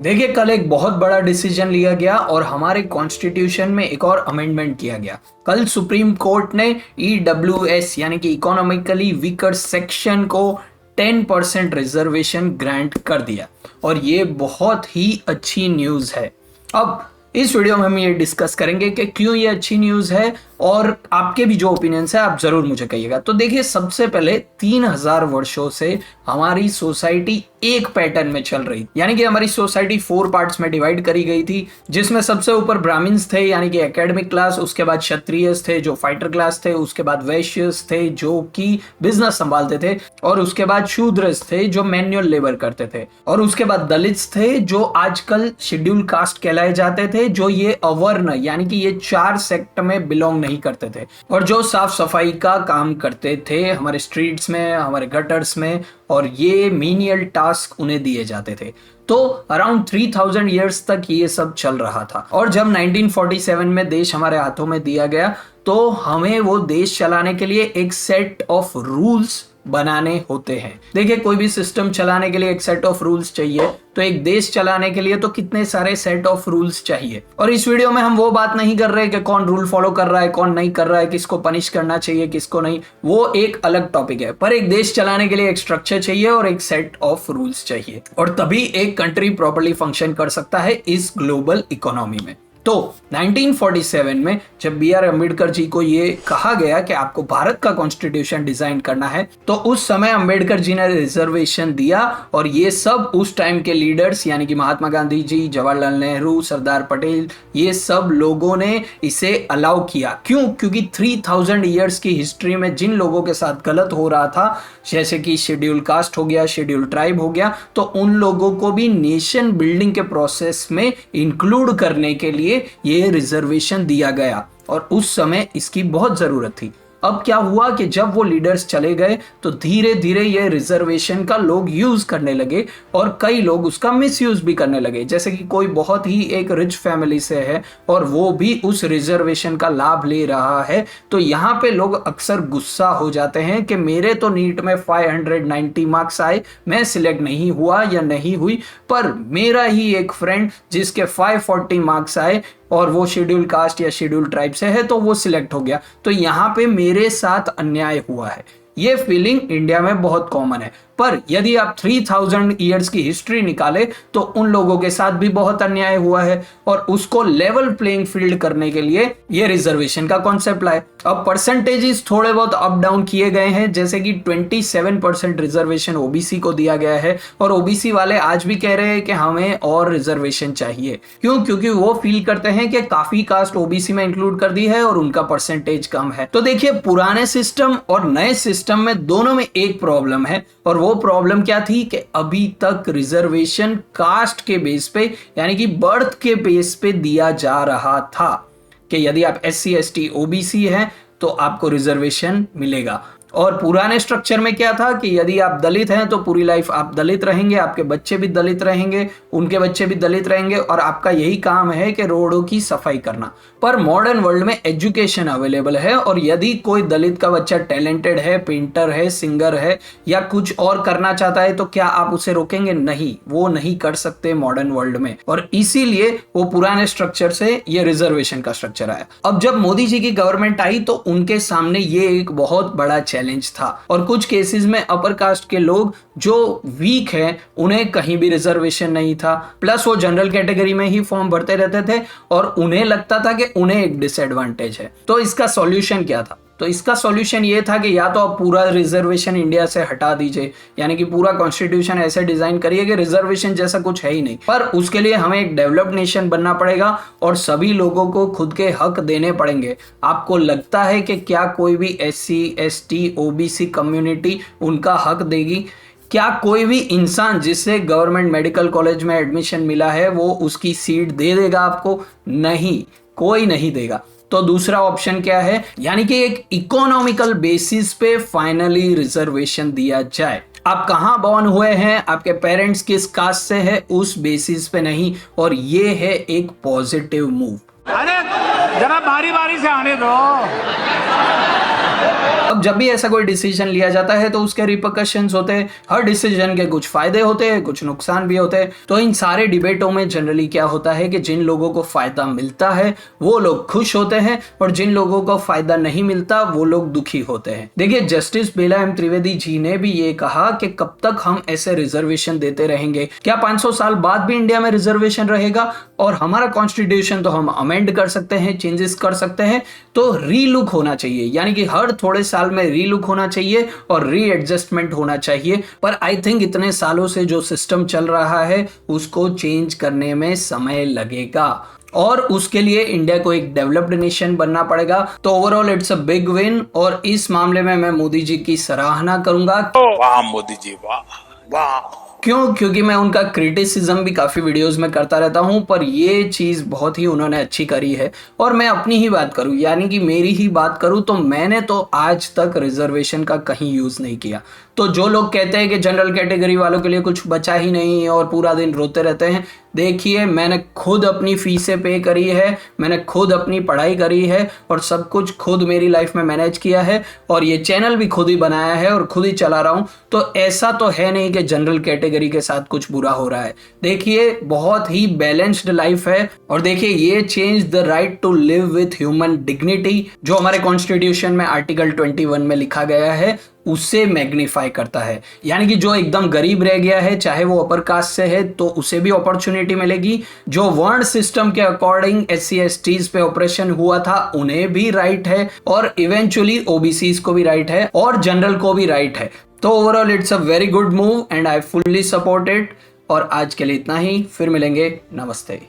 देखिए, कल एक बहुत बड़ा डिसीजन लिया गया और हमारे कॉन्स्टिट्यूशन में एक और अमेंडमेंट किया गया। कल सुप्रीम कोर्ट ने EWS यानी कि इकोनॉमिकली वीकर सेक्शन को 10% रिजर्वेशन ग्रांट कर दिया और ये बहुत ही अच्छी न्यूज़ है। अब इस वीडियो में हम ये डिस्कस करेंगे कि क्यों ये अच्छी न्यूज़ है और आपके भी जो ओपिनियंस है आप जरूर मुझे कहिएगा। तो देखिए, सबसे पहले 3000 वर्षों से हमारी सोसाइटी एक पैटर्न में चल रही, यानी कि हमारी सोसाइटी 4 पार्ट्स में डिवाइड करी गई थी, जिसमें सबसे ऊपर ब्राह्मण्स थे यानी कि एकेडमिक क्लास, उसके बाद क्षत्रियस थे जो फाइटर क्लास थे, उसके बाद वैश्यस थे जो कि बिजनेस संभालते थे, और उसके बाद शूद्रस थे जो मैन्युअल लेबर करते थे, और उसके बाद दलित्स थे जो आजकल शेड्यूल कास्ट कहलाए जाते थे, जो ये अवर्ण यानी कि ये 4 सेक्ट में बिलोंग नहीं करते थे और जो साफ सफाई का काम करते थे हमारे स्ट्रीट्स में, हमारे गटर्स में, और ये मीनियल टास्क उन्हें दिए जाते थे। तो अराउंड 3000 ईयर्स तक ये सब चल रहा था और जब 1947 में देश हमारे हाथों में दिया गया तो हमें वो देश चलाने के लिए एक सेट ऑफ रूल्स बनाने होते हैं। देखिए, कोई भी सिस्टम चलाने के लिए एक सेट ऑफ रूल्स चाहिए, तो एक देश चलाने के लिए तो कितने सारे सेट ऑफ रूल्स चाहिए। और इस वीडियो में हम वो बात नहीं कर रहे कि कौन रूल फॉलो कर रहा है, कौन नहीं कर रहा है, किसको पनिश करना चाहिए, किसको नहीं, वो एक अलग टॉपिक है। पर एक देश चलाने के लिए एक स्ट्रक्चर चाहिए और एक सेट ऑफ रूल्स चाहिए, और तभी एक कंट्री प्रॉपर्ली फंक्शन कर सकता है इस ग्लोबल इकोनॉमी में। तो 1947 में जब BR अम्बेडकर जी को ये कहा गया कि आपको भारत का कॉन्स्टिट्यूशन डिजाइन करना है, तो उस समय अम्बेडकर जी ने रिजर्वेशन दिया और ये सब उस टाइम के लीडर्स यानी कि महात्मा गांधी जी, जवाहरलाल नेहरू, सरदार पटेल, ये सब लोगों ने इसे अलाउ किया। क्यों? क्योंकि 3000 ईयर्स की हिस्ट्री में जिन लोगों के साथ गलत हो रहा था, जैसे कि शेड्यूल कास्ट हो गया, शेड्यूल ट्राइब हो गया, तो उन लोगों को भी नेशन बिल्डिंग के प्रोसेस में इंक्लूड करने के लिए ये रिजर्वेशन दिया गया और उस समय इसकी बहुत जरूरत थी। अब क्या हुआ कि जब वो लीडर्स चले गए तो धीरे धीरे ये रिजर्वेशन का लोग यूज करने लगे और कई लोग उसका मिसयूज भी करने लगे। जैसे कि कोई बहुत ही एक रिच फैमिली से है और वो भी उस रिजर्वेशन का लाभ ले रहा है, तो यहाँ पे लोग अक्सर गुस्सा हो जाते हैं कि मेरे तो नीट में 590 मार्क्स आए, मैं सिलेक्ट नहीं हुआ या नहीं हुई, पर मेरा ही एक फ्रेंड जिसके 540 मार्क्स आए और वो शेड्यूल कास्ट या शेड्यूल ट्राइब से है तो वो सिलेक्ट हो गया, तो यहाँ पे मेरे साथ अन्याय हुआ है। ये फीलिंग इंडिया में बहुत कॉमन है। पर यदि आप 3000 ईयर्स की हिस्ट्री निकाले तो उन लोगों के साथ भी बहुत अन्याय हुआ है और उसको लेवल प्लेइंग फील्ड करने के लिए ये रिजर्वेशन का कॉन्सेप्ट लाए। अब परसेंटेजेस थोड़े बहुत अप डाउन किए गए हैं, जैसे कि 27% रिजर्वेशन ओबीसी को दिया गया है और ओबीसी वाले आज भी कह रहे हैं कि हमें और रिजर्वेशन चाहिए। क्यों? क्योंकि वो फील करते हैं कि काफी कास्ट ओबीसी में इंक्लूड कर दी है और उनका परसेंटेज कम है। तो देखिए, पुराने सिस्टम और नए सिस्टम में दोनों में एक प्रॉब्लम है, और वो प्रॉब्लम क्या थी कि अभी तक रिजर्वेशन कास्ट के बेस पे यानी कि बर्थ के बेस पे दिया जा रहा था कि यदि आप SC ST OBC हैं तो आपको रिजर्वेशन मिलेगा। और पुराने स्ट्रक्चर में क्या था कि यदि आप दलित हैं तो पूरी लाइफ आप दलित रहेंगे, आपके बच्चे भी दलित रहेंगे, उनके बच्चे भी दलित रहेंगे और आपका यही काम है कि रोडों की सफाई करना। पर मॉडर्न वर्ल्ड में एजुकेशन अवेलेबल है और यदि कोई दलित का बच्चा टैलेंटेड है, पेंटर है, सिंगर है या कुछ और करना चाहता है, तो क्या आप उसे रोकेंगे? नहीं, वो नहीं कर सकते मॉडर्न वर्ल्ड में, और इसीलिए वो पुराने स्ट्रक्चर से ये रिजर्वेशन का स्ट्रक्चर आया। अब जब मोदी जी की गवर्नमेंट आई तो उनके सामने ये एक बहुत बड़ा चैलेंज था और कुछ केसेस में अपर कास्ट के लोग जो वीक हैं उन्हें कहीं भी रिजर्वेशन नहीं था, प्लस वो जनरल कैटेगरी में ही फॉर्म भरते रहते थे और उन्हें लगता था कि उन्हें एक डिसएडवांटेज है। तो इसका सॉल्यूशन क्या था? तो इसका सॉल्यूशन ये था कि या तो आप पूरा रिजर्वेशन इंडिया से हटा दीजिए, यानी कि पूरा कॉन्स्टिट्यूशन ऐसे डिजाइन करिए कि रिजर्वेशन जैसा कुछ है ही नहीं, पर उसके लिए हमें एक डेवलप्ड नेशन बनना पड़ेगा और सभी लोगों को खुद के हक देने पड़ेंगे। आपको लगता है कि क्या कोई भी SC ST OBC कम्युनिटी उनका हक देगी? क्या कोई भी इंसान जिससे गवर्नमेंट मेडिकल कॉलेज में एडमिशन मिला है वो उसकी सीट दे देगा आपको? नहीं, कोई नहीं देगा। तो दूसरा ऑप्शन क्या है? यानी कि एक इकोनॉमिकल बेसिस पे फाइनली रिजर्वेशन दिया जाए। आप कहां बॉर्न हुए हैं, आपके पेरेंट्स किस कास्ट से है, उस बेसिस पे नहीं, और ये है एक पॉजिटिव मूव। अरे जरा बारी बारी से आने दो। अब जब भी ऐसा कोई डिसीजन लिया जाता है तो उसके रिपरकशंस होते हैं, हर डिसीजन के कुछ फायदे होते हैं, कुछ नुकसान भी होते हैं। तो इन सारे डिबेटों में जनरली क्या होता है कि जिन लोगों को फायदा मिलता है वो लोग खुश होते हैं और जिन लोगों को फायदा नहीं मिलता वो लोग दुखी होते हैं। देखिए, जस्टिस बेला एम त्रिवेदी जी ने भी ये कहा कि कब तक हम ऐसे रिजर्वेशन देते रहेंगे, क्या 500 साल बाद भी इंडिया में रिजर्वेशन रहेगा? और हमारा कॉन्स्टिट्यूशन तो हम अमेंड कर सकते हैं, चेंजेस कर सकते हैं, तो रीलुक होना चाहिए, यानी कि हर थोड़े साल में रीलुक होना चाहिए और रीएडजस्टमेंट होना चाहिए। पर आई थिंक इतने सालों से जो सिस्टम चल रहा है उसको चेंज करने में समय लगेगा और उसके लिए इंडिया को एक डेवलप्ड नेशन बनना पड़ेगा। तो overall it's a big win और इस मामले में मैं मोदी जी की सराहना करूंगा। वाह मोदी जी, वाह वाह। क्यों? क्योंकि मैं उनका क्रिटिसिज्म भी काफी वीडियोस में करता रहता हूं, पर ये चीज बहुत ही उन्होंने अच्छी करी है। और मैं अपनी ही बात करूं, यानी कि मेरी ही बात करूं, तो मैंने तो आज तक रिजर्वेशन का कहीं यूज नहीं किया। तो जो लोग कहते हैं कि जनरल कैटेगरी वालों के लिए कुछ बचा ही नहीं और पूरा दिन रोते रहते हैं, देखिए मैंने खुद अपनी फीसें पे करी है, मैंने खुद अपनी पढ़ाई करी है और सब कुछ खुद मेरी लाइफ में मैनेज किया है और ये चैनल भी खुद ही बनाया है और खुद ही चला रहा हूं। तो ऐसा तो है नहीं कि जनरल कैटेगरी के साथ कुछ बुरा हो रहा है। देखिए, बहुत ही बैलेंस्ड लाइफ है। और देखिए, ये change the right to live with human dignity जो हमारे कॉन्स्टिट्यूशन में आर्टिकल 21 में लिखा गया है उसे मैग्नीफाई करता है। यानी कि जो एकदम गरीब रह गया है, चाहे वो अपर कास्ट से है, तो उसे भी अपॉर्चुनिटी मिलेगी। जो वर्ण सिस्टम के अकॉर्डिंग SC STs पे ऑपरेशन हुआ था उन्हें भी राइट है और इवेंचुअली OBCs को भी राइट है और जनरल को भी राइट है। तो overall it's a very good move and I fully support it. और आज के लिए इतना ही, फिर मिलेंगे, नमस्ते।